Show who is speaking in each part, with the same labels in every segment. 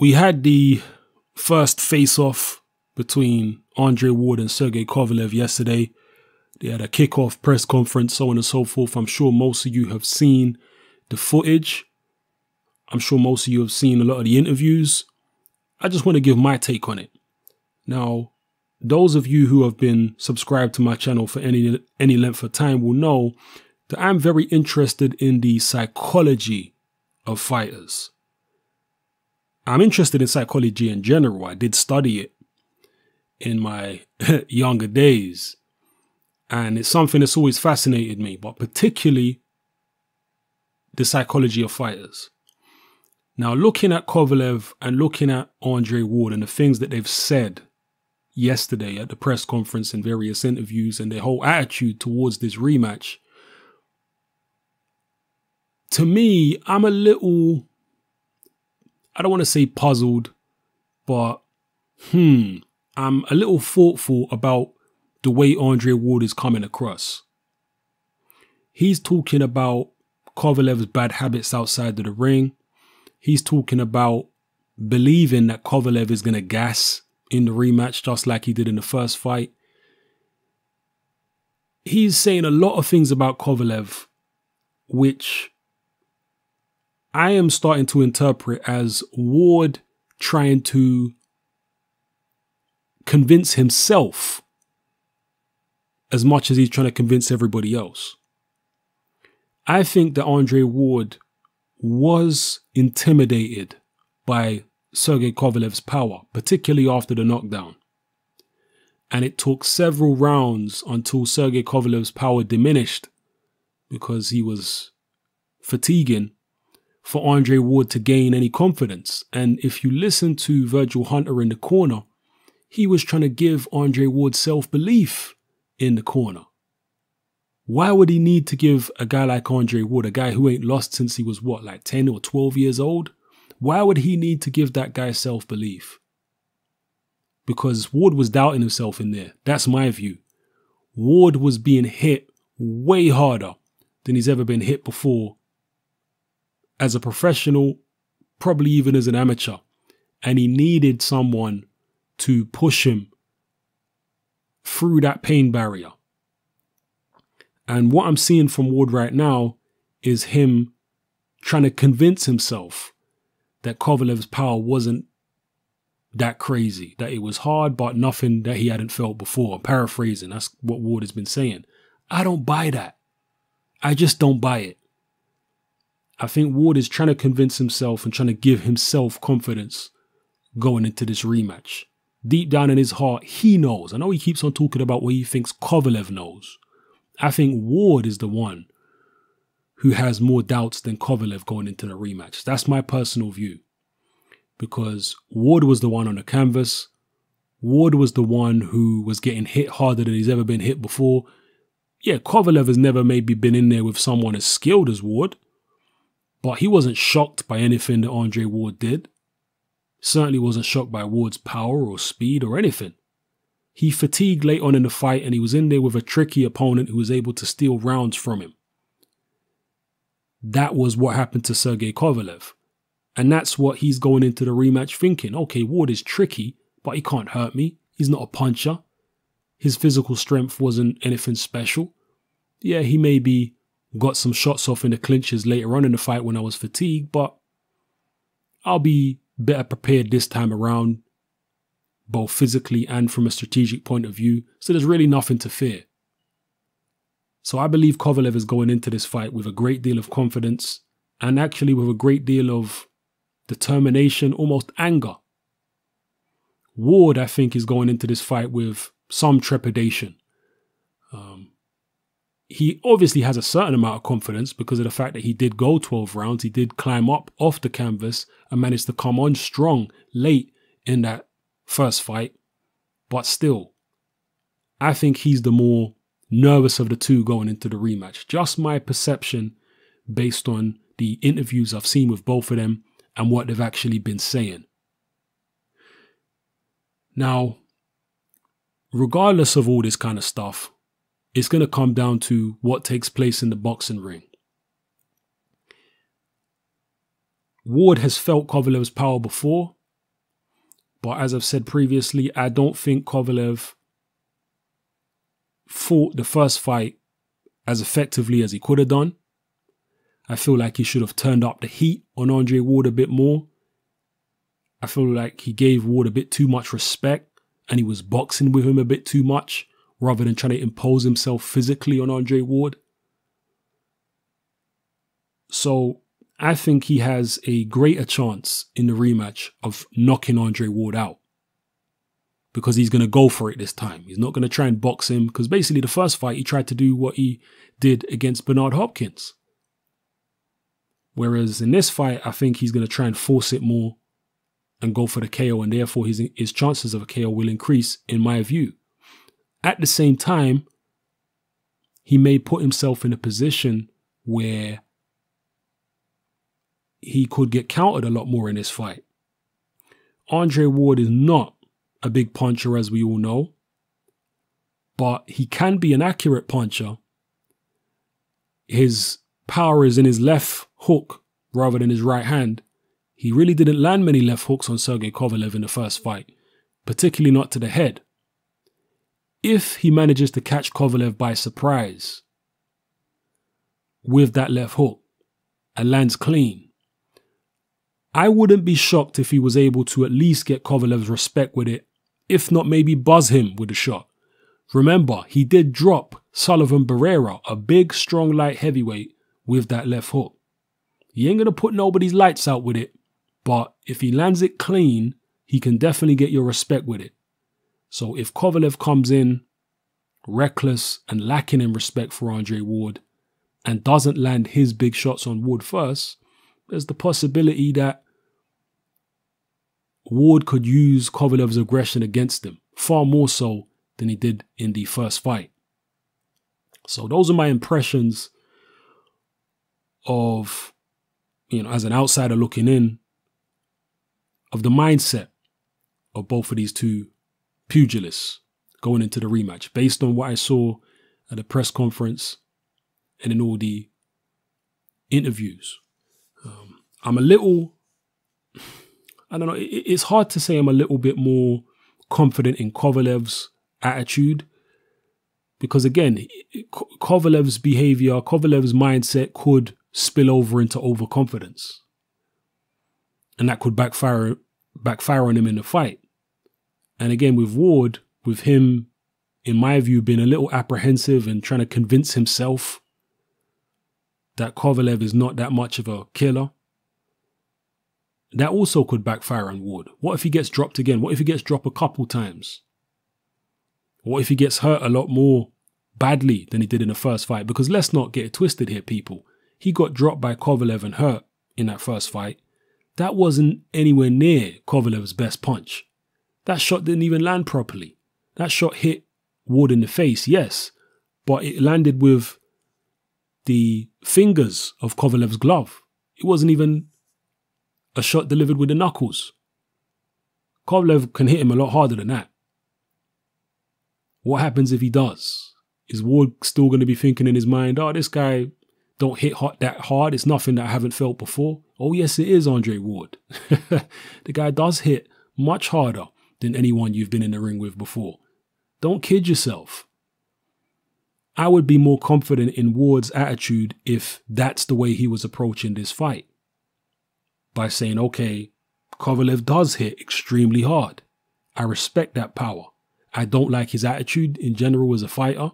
Speaker 1: We had the first face-off between Andre Ward and Sergey Kovalev yesterday. They had a kickoff press conference, so on and so forth. I'm sure most of you have seen the footage. I'm sure most of you have seen a lot of the interviews. I just want to give my take on it. Now, those of you who have been subscribed to my channel for any length of time will know that I'm very interested in the psychology of fighters. I'm interested in psychology in general. I did study it in my younger days. And it's something that's always fascinated me, but particularly the psychology of fighters. Now, looking at Kovalev and looking at Andre Ward and the things that they've said yesterday at the press conference and various interviews and their whole attitude towards this rematch, to me, I'm a little, I don't want to say puzzled, but I'm a little thoughtful about the way Andre Ward is coming across. He's talking about Kovalev's bad habits outside of the ring. He's talking about believing that Kovalev is going to gas in the rematch just like he did in the first fight. He's saying a lot of things about Kovalev which I am starting to interpret as Ward trying to convince himself as much as he's trying to convince everybody else. I think that Andre Ward was intimidated by Sergey Kovalev's power, particularly after the knockdown. And it took several rounds until Sergey Kovalev's power diminished because he was fatiguing for Andre Ward to gain any confidence. And if you listen to Virgil Hunter in the corner, he was trying to give Andre Ward self-belief in the corner. Why would he need to give a guy like Andre Ward, a guy who ain't lost since he was what, like 10 or 12 years old? Why would he need to give that guy self-belief? Because Ward was doubting himself in there. That's my view. Ward was being hit way harder than he's ever been hit before as a professional, probably even as an amateur. And he needed someone to push him through that pain barrier. And what I'm seeing from Ward right now is him trying to convince himself that Kovalev's power wasn't that crazy, that it was hard, but nothing that he hadn't felt before. I'm paraphrasing, that's what Ward has been saying. I don't buy that. I just don't buy it. I think Ward is trying to convince himself and trying to give himself confidence going into this rematch. Deep down in his heart, he knows. I know he keeps on talking about what he thinks Kovalev knows. I think Ward is the one who has more doubts than Kovalev going into the rematch. That's my personal view. Because Ward was the one on the canvas. Ward was the one who was getting hit harder than he's ever been hit before. Yeah, Kovalev has never maybe been in there with someone as skilled as Ward. But he wasn't shocked by anything that Andre Ward did. Certainly wasn't shocked by Ward's power or speed or anything. He fatigued late on in the fight and he was in there with a tricky opponent who was able to steal rounds from him. That was what happened to Sergey Kovalev. And that's what he's going into the rematch thinking. Okay, Ward is tricky, but he can't hurt me. He's not a puncher. His physical strength wasn't anything special. Yeah, he maybe got some shots off in the clinches later on in the fight when I was fatigued, but I'll be better prepared this time around, both physically and from a strategic point of view. So there's really nothing to fear. So I believe Kovalev is going into this fight with a great deal of confidence and actually with a great deal of determination, almost anger. Ward, I think, is going into this fight with some trepidation. He obviously has a certain amount of confidence because of the fact that he did go 12 rounds. He did climb up off the canvas and managed to come on strong late in that first fight. But still, I think he's the more nervous of the two going into the rematch. Just my perception based on the interviews I've seen with both of them and what they've actually been saying. Now, regardless of all this kind of stuff, it's going to come down to what takes place in the boxing ring. Ward has felt Kovalev's power before, But as I've said previously, I don't think Kovalev fought the first fight as effectively as he could have done. I feel like he should have turned up the heat on Andre Ward a bit more. I feel like he gave Ward a bit too much respect and he was boxing with him a bit too much rather than trying to impose himself physically on Andre Ward. So I think he has a greater chance in the rematch of knocking Andre Ward out because he's going to go for it this time. He's not going to try and box him because basically the first fight he tried to do what he did against Bernard Hopkins. Whereas in this fight, I think he's going to try and force it more and go for the KO, and therefore his chances of a KO will increase in my view. At the same time, he may put himself in a position where he could get countered a lot more in this fight. Andre Ward is not a big puncher, as we all know, but he can be an accurate puncher. His power is in his left hook rather than his right hand. He really didn't land many left hooks on Sergey Kovalev in the first fight, particularly not to the head. If he manages to catch Kovalev by surprise with that left hook and lands clean, I wouldn't be shocked if he was able to at least get Kovalev's respect with it, if not maybe buzz him with a shot. Remember, he did drop Sullivan Barrera, a big, strong, light heavyweight, with that left hook. He ain't going to put nobody's lights out with it, but if he lands it clean, he can definitely get your respect with it. So if Kovalev comes in reckless and lacking in respect for Andre Ward and doesn't land his big shots on Ward first, there's the possibility that Ward could use Kovalev's aggression against him, far more so than he did in the first fight. So those are my impressions of, as an outsider looking in, of the mindset of both of these two pugilists going into the rematch, based on what I saw at the press conference and in all the interviews. I'm a little, I don't know, it's hard to say I'm a little bit more confident in Kovalev's attitude because, again, Kovalev's behavior, Kovalev's mindset could spill over into overconfidence. And that could backfire on him in the fight. And again, with Ward, with him, in my view, being a little apprehensive and trying to convince himself that Kovalev is not that much of a killer, that also could backfire on Ward. What if he gets dropped again? What if he gets dropped a couple times? What if he gets hurt a lot more badly than he did in the first fight? Because let's not get it twisted here, people. He got dropped by Kovalev and hurt in that first fight. That wasn't anywhere near Kovalev's best punch. That shot didn't even land properly. That shot hit Ward in the face, yes, but it landed with the fingers of Kovalev's glove. It wasn't even a shot delivered with the knuckles. Kovalev can hit him a lot harder than that. What happens if he does? Is Ward still going to be thinking in his mind, oh, this guy don't hit that hard. It's nothing that I haven't felt before. Oh, yes, it is Andre Ward. The guy does hit much harder than anyone you've been in the ring with before. Don't kid yourself. I would be more confident in Ward's attitude if that's the way he was approaching this fight. By saying, okay, Kovalev does hit extremely hard. I respect that power. I don't like his attitude in general as a fighter.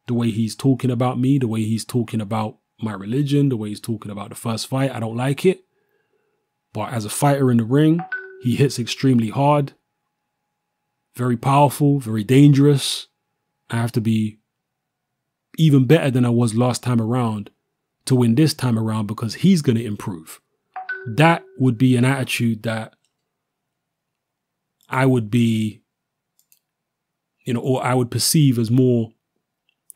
Speaker 1: The way he's talking about me, the way he's talking about my religion, the way he's talking about the first fight, I don't like it. But as a fighter in the ring, he hits extremely hard. Very powerful, very dangerous. I have to be even better than I was last time around to win this time around because he's going to improve. That would be an attitude that I would be, or I would perceive as more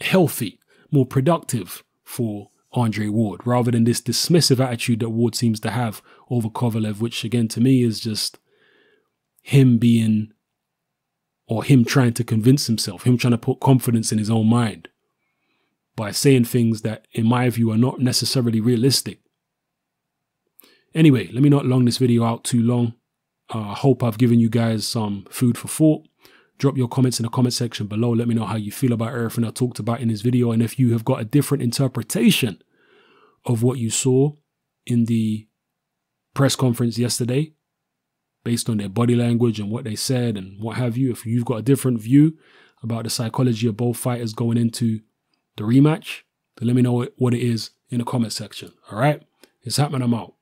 Speaker 1: healthy, more productive for Andre Ward, rather than this dismissive attitude that Ward seems to have over Kovalev, which again to me is just him being, or him trying to convince himself, him trying to put confidence in his own mind by saying things that in my view are not necessarily realistic. Anyway, let me not long this video out too long. I hope I've given you guys some food for thought. Drop your comments in the comment section below. Let me know how you feel about everything I talked about in this video. And if you have got a different interpretation of what you saw in the press conference yesterday, based on their body language and what they said and what have you, if you've got a different view about the psychology of both fighters going into the rematch, then let me know what it is in the comment section. All right? It's happening. I'm out.